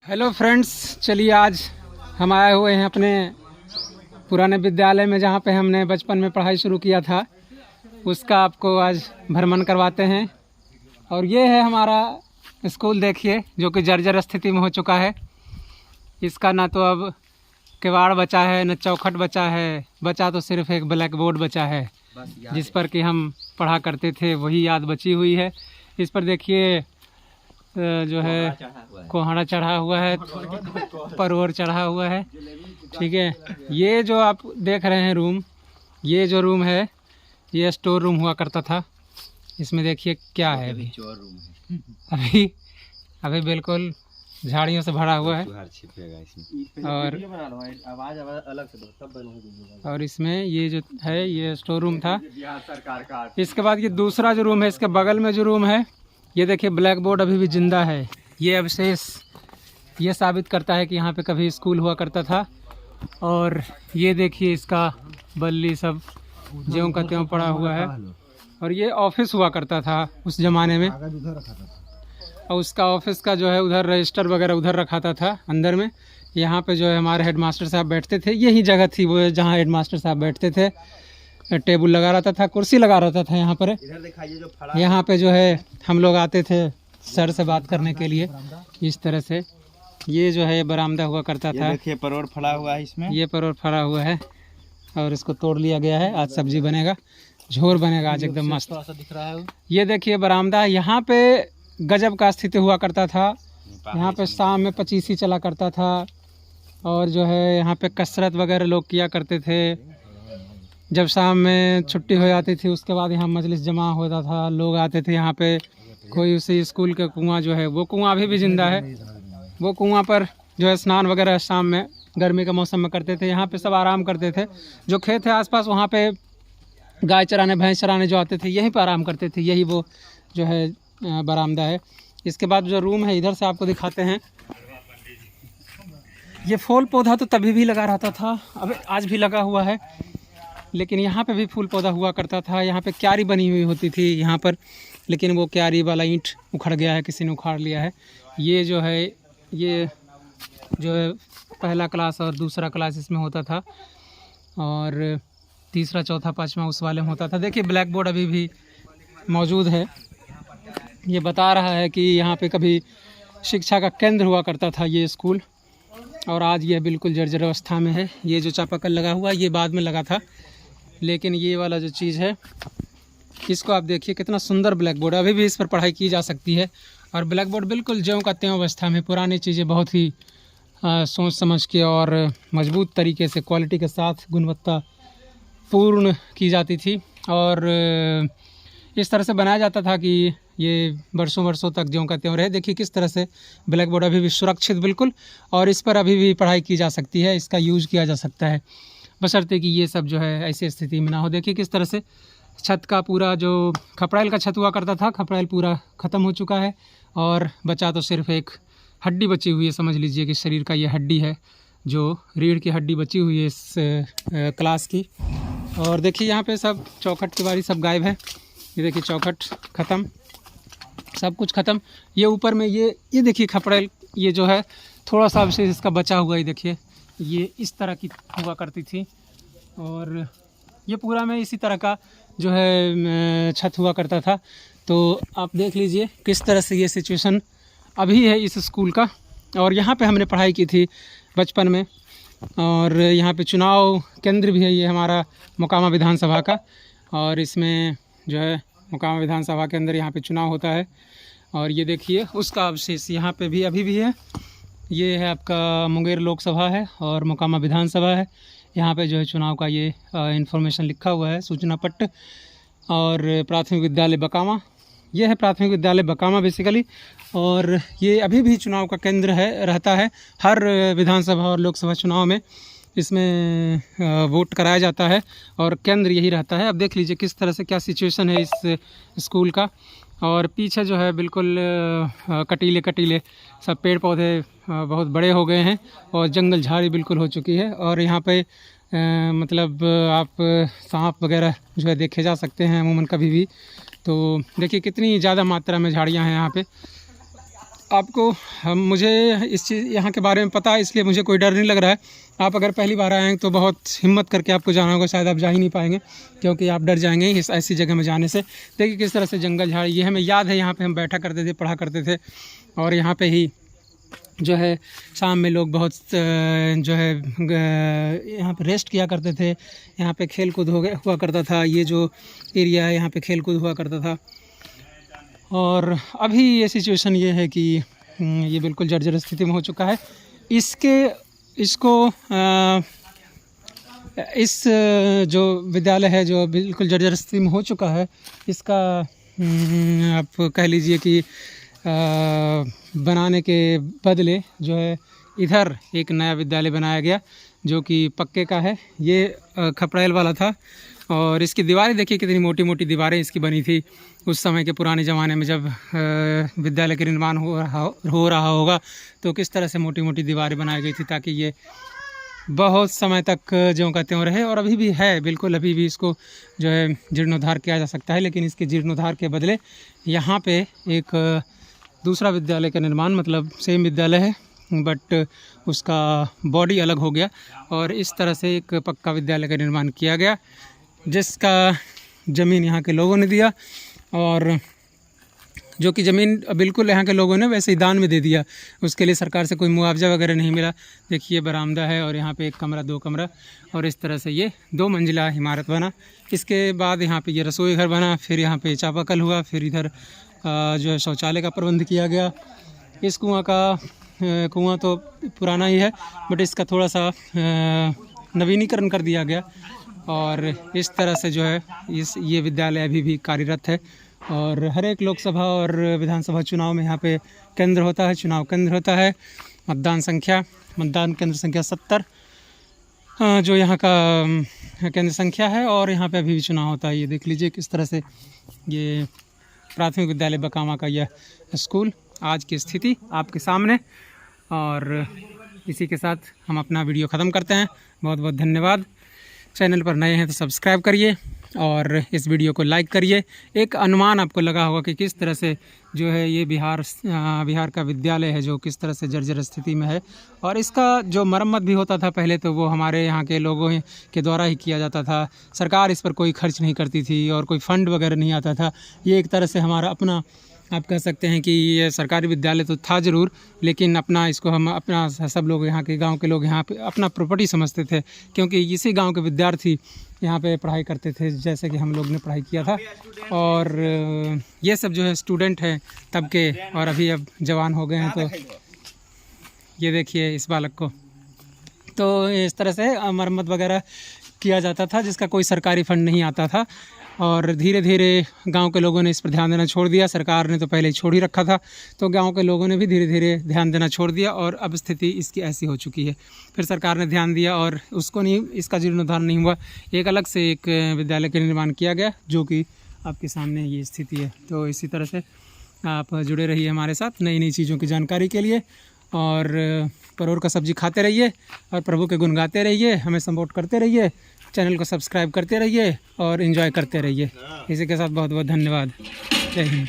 Hello friends, चलिए आज हम आए हुए हैं अपने पुराने विद्यालय में जहाँ पे हमने बचपन में पढ़ाई शुरू किया था। उसका आपको आज भ्रमण करवाते हैं। और ये है हमारा स्कूल, देखिए, जो कि जर्जर स्थिति में हो चुका है। इसका ना तो अब किवाड़ बचा है, न चौखट बचा है, बचा तो सिर्फ एक ब्लैक बोर्ड बचा है जिस पर कि हम पढ़ा करते थे, वही याद बची हुई है। इस पर देखिए जो है कोहड़ा चढ़ा हुआ है, परवर चढ़ा हुआ है। ठीक है, ये जो आप देख रहे हैं रूम, ये जो रूम है ये स्टोर रूम हुआ करता था। इसमें देखिए क्या है, अभी अभी बिल्कुल झाड़ियों से भरा हुआ है। और इसमें ये जो है ये स्टोर रूम था। इसके बाद ये दूसरा जो रूम है, इसके बगल में जो रूम है, ये देखिए ब्लैक बोर्ड अभी भी जिंदा है। ये अवशेष ये साबित करता है कि यहाँ पे कभी स्कूल हुआ करता था। और ये देखिए इसका बल्ली सब ज्यों का त्यों पड़ा हुआ है। और ये ऑफिस हुआ करता था उस ज़माने में। और उसका ऑफिस का जो है उधर रजिस्टर वगैरह उधर रखाता था अंदर में। यहाँ पे जो है हमारे हेडमास्टर साहब बैठते थे। यही जगह थी वो जहाँ हेडमास्टर साहब बैठते थे। टेबल लगा रहता था, कुर्सी लगा रहता था यहाँ पर। यहाँ पे जो है हम लोग आते थे सर से बात करने के लिए। इस तरह से ये जो है बरामदा हुआ करता था। देखिए परोर फड़ा हुआ है इसमें, ये परोर फड़ा हुआ है और इसको तोड़ लिया गया है। आज सब्जी बनेगा, झोर बनेगा आज एकदम मस्त। दिख रहा है। ये देखिए बरामदा, यहाँ पे गजब का स्थिति हुआ करता था। यहाँ पे शाम में पचीसी चला करता था। और जो है यहाँ पे कसरत वगैरह लोग किया करते थे। जब शाम में छुट्टी हो जाती थी उसके बाद यहाँ मजलिस जमा होता था, लोग आते थे यहाँ पे। कोई उसी स्कूल का कुआं जो है, वो कुआं अभी भी जिंदा है। वो कुआं पर जो है स्नान वगैरह शाम में गर्मी के मौसम में करते थे। यहाँ पे सब आराम करते थे। जो खेत है आसपास, वहाँ पे गाय चराने भैंस चराने जो आते थे यहीं पर आराम करते थे। यही वो जो है बरामदा है। इसके बाद जो रूम है इधर से आपको दिखाते हैं। ये फूल पौधा तो तभी भी लगा रहता था, अब आज भी लगा हुआ है। लेकिन यहाँ पे भी फूल पौधा हुआ करता था। यहाँ पे क्यारी बनी हुई होती थी यहाँ पर, लेकिन वो क्यारी वाला ईंट उखड़ गया है, किसी ने उखाड़ लिया है। ये जो है ये जो है पहला क्लास और दूसरा क्लास इसमें होता था। और तीसरा चौथा पाँचवा उस वाले में होता था। देखिए ब्लैक बोर्ड अभी भी मौजूद है। ये बता रहा है कि यहाँ पे कभी शिक्षा का केंद्र हुआ करता था ये स्कूल। और आज ये बिल्कुल जर्जर अवस्था में है। ये जो चापाकल लगा हुआ है ये बाद में लगा था, लेकिन ये वाला जो चीज़ है इसको आप देखिए, कितना सुंदर ब्लैक बोर्ड। अभी भी इस पर पढ़ाई की जा सकती है। और ब्लैक बोर्ड बिल्कुल ज्यों का त्यों अवस्था में। पुरानी चीज़ें बहुत ही सोच समझ के और मजबूत तरीके से क्वालिटी के साथ गुणवत्ता पूर्ण की जाती थी। और इस तरह से बनाया जाता था कि ये वर्षों वर्षों तक ज्यों का त्यों रहे। देखिए किस तरह से ब्लैक बोर्ड अभी भी सुरक्षित बिल्कुल, और इस पर अभी भी पढ़ाई की जा सकती है, इसका यूज़ किया जा सकता है, बशर्ते कि ये सब जो है ऐसी स्थिति में ना हो। देखिए किस तरह से छत का पूरा जो खपड़ैल का छत हुआ करता था, खपड़ैल पूरा ख़त्म हो चुका है। और बचा तो सिर्फ एक हड्डी बची हुई है। समझ लीजिए कि शरीर का ये हड्डी है, जो रीढ़ की हड्डी बची हुई है इस क्लास की। और देखिए यहाँ पे सब चौखट की बारी सब गायब है। ये देखिए चौखट ख़त्म, सब कुछ ख़त्म। ये ऊपर में ये देखिए खपड़ैल, ये जो है थोड़ा सा अवशेष इसका बचा हुआ है। देखिए ये इस तरह की हुआ करती थी। और ये पूरा में इसी तरह का जो है छत हुआ करता था। तो आप देख लीजिए किस तरह से ये सिचुएशन अभी है इस स्कूल का। और यहाँ पे हमने पढ़ाई की थी बचपन में। और यहाँ पे चुनाव केंद्र भी है ये हमारा मोकामा विधानसभा का। और इसमें जो है मोकामा विधानसभा के अंदर यहाँ पे चुनाव होता है। और ये देखिए उसका अवशेष यहाँ पे भी अभी भी है। ये है आपका मुंगेर लोकसभा है और मोकामा विधानसभा है। यहाँ पे जो है चुनाव का ये इन्फॉर्मेशन लिखा हुआ है, सूचना पट्ट। और प्राथमिक विद्यालय बकामा, ये है प्राथमिक विद्यालय बकामा बेसिकली। और ये अभी भी चुनाव का केंद्र है, रहता है हर विधानसभा और लोकसभा चुनाव में। इसमें वोट कराया जाता है और केंद्र यही रहता है। अब देख लीजिए किस तरह से क्या सिचुएशन है इस स्कूल का। और पीछे जो है बिल्कुल कटीले कटीले सब पेड़ पौधे बहुत बड़े हो गए हैं और जंगल झाड़ी बिल्कुल हो चुकी है। और यहाँ पे मतलब आप सांप वगैरह जो है देखे जा सकते हैं अमूमन कभी भी। तो देखिए कितनी ज़्यादा मात्रा में झाड़ियाँ हैं यहाँ पे। आपको मुझे इस चीज़ यहाँ के बारे में पता है, इसलिए मुझे कोई डर नहीं लग रहा है। आप अगर पहली बार आए हैं तो बहुत हिम्मत करके आपको जाना होगा, शायद आप जा ही नहीं पाएंगे क्योंकि आप डर जाएंगे इस ऐसी जगह में जाने से। देखिए किस तरह से जंगल झाड़, ये हमें याद है यहाँ पे हम बैठा करते थे, पढ़ा करते थे और यहाँ पे ही जो है शाम में लोग बहुत जो है यहाँ पे रेस्ट किया करते थे। यहाँ पे खेल कूद हुआ करता था, ये जो एरिया है यहाँ पे खेल कूद हुआ करता था। और अभी ये सिचुएशन ये है कि ये बिल्कुल जर्जर स्थिति में हो चुका है। इसको इस जो विद्यालय है जो बिल्कुल जर्जर स्थिति में हो चुका है, इसका आप कह लीजिए कि बनाने के बदले जो है इधर एक नया विद्यालय बनाया गया जो कि पक्के का है। ये खपड़ेल वाला था और इसकी दीवारें देखिए कितनी मोटी मोटी दीवारें इसकी बनी थी उस समय के पुराने ज़माने में जब विद्यालय के निर्माण हो रहा होगा तो किस तरह से मोटी मोटी दीवारें बनाई गई थी ताकि ये बहुत समय तक ज्यों का त्यों रहे। और अभी भी है, बिल्कुल अभी भी इसको जो है जीर्णोद्धार किया जा सकता है, लेकिन इसके जीर्णोद्धार के बदले यहाँ पे एक दूसरा विद्यालय का निर्माण, मतलब सेम विद्यालय है बट उसका बॉडी अलग हो गया और इस तरह से एक पक्का विद्यालय का निर्माण किया गया जिसका ज़मीन यहाँ के लोगों ने दिया और जो कि ज़मीन बिल्कुल यहाँ के लोगों ने वैसे ही दान में दे दिया। उसके लिए सरकार से कोई मुआवजा वगैरह नहीं मिला। देखिए बरामदा है और यहाँ पे एक कमरा, 2 कमरा और इस तरह से ये 2 मंजिला इमारत बना। इसके बाद यहाँ पे ये रसोई घर बना, फिर यहाँ पे चापाकल हुआ, फिर इधर जो है शौचालय का प्रबंध किया गया। इस कुआँ तो पुराना ही है बट इसका थोड़ा सा नवीनीकरण कर दिया गया और इस तरह से जो है ये विद्यालय अभी भी कार्यरत है। और हर एक लोकसभा और विधानसभा चुनाव में यहाँ पे केंद्र होता है, चुनाव केंद्र होता है। मतदान केंद्र संख्या 70 जो यहाँ का केंद्र संख्या है और यहाँ पे अभी भी चुनाव होता है। ये देख लीजिए किस तरह से ये प्राथमिक विद्यालय बकामा का यह स्कूल आज की स्थिति आपके सामने। और इसी के साथ हम अपना वीडियो ख़त्म करते हैं। बहुत बहुत धन्यवाद। चैनल पर नए हैं तो सब्सक्राइब करिए और इस वीडियो को लाइक करिए। एक अनुमान आपको लगा होगा कि किस तरह से जो है ये बिहार का विद्यालय है जो किस तरह से जर्जर स्थिति में है और इसका जो मरम्मत भी होता था पहले तो वो हमारे यहाँ के लोगों के द्वारा ही किया जाता था। सरकार इस पर कोई खर्च नहीं करती थी और कोई फंड वगैरह नहीं आता था। ये एक तरह से हमारा अपना, आप कह सकते हैं कि ये सरकारी विद्यालय तो था ज़रूर, लेकिन अपना इसको हम अपना सब लोग यहाँ के गांव के लोग यहाँ पे अपना प्रॉपर्टी समझते थे क्योंकि इसी गांव के विद्यार्थी यहाँ पे पढ़ाई करते थे जैसे कि हम लोग ने पढ़ाई किया था। और ये सब जो है स्टूडेंट हैं तब के और अभी अब जवान हो गए हैं। तो ये देखिए इस बालक को, तो इस तरह से मरम्मत वगैरह किया जाता था जिसका कोई सरकारी फंड नहीं आता था। और धीरे धीरे गांव के लोगों ने इस पर ध्यान देना छोड़ दिया। सरकार ने तो पहले ही छोड़ ही रखा था, तो गांव के लोगों ने भी धीरे धीरे ध्यान देना छोड़ दिया और अब स्थिति इसकी ऐसी हो चुकी है। फिर सरकार ने ध्यान दिया और उसको नहीं, इसका जीर्णोद्धार नहीं हुआ, एक अलग से एक विद्यालय का निर्माण किया गया जो कि आपके सामने ये स्थिति है। तो इसी तरह से आप जुड़े रहिए हमारे साथ नई नई चीज़ों की जानकारी के लिए और परोर का सब्जी खाते रहिए और प्रभु के गुण गाते रहिए, हमें सपोर्ट करते रहिए, चैनल को सब्सक्राइब करते रहिए और एंजॉय करते रहिए। इसी के साथ बहुत बहुत धन्यवाद। जय हिंद।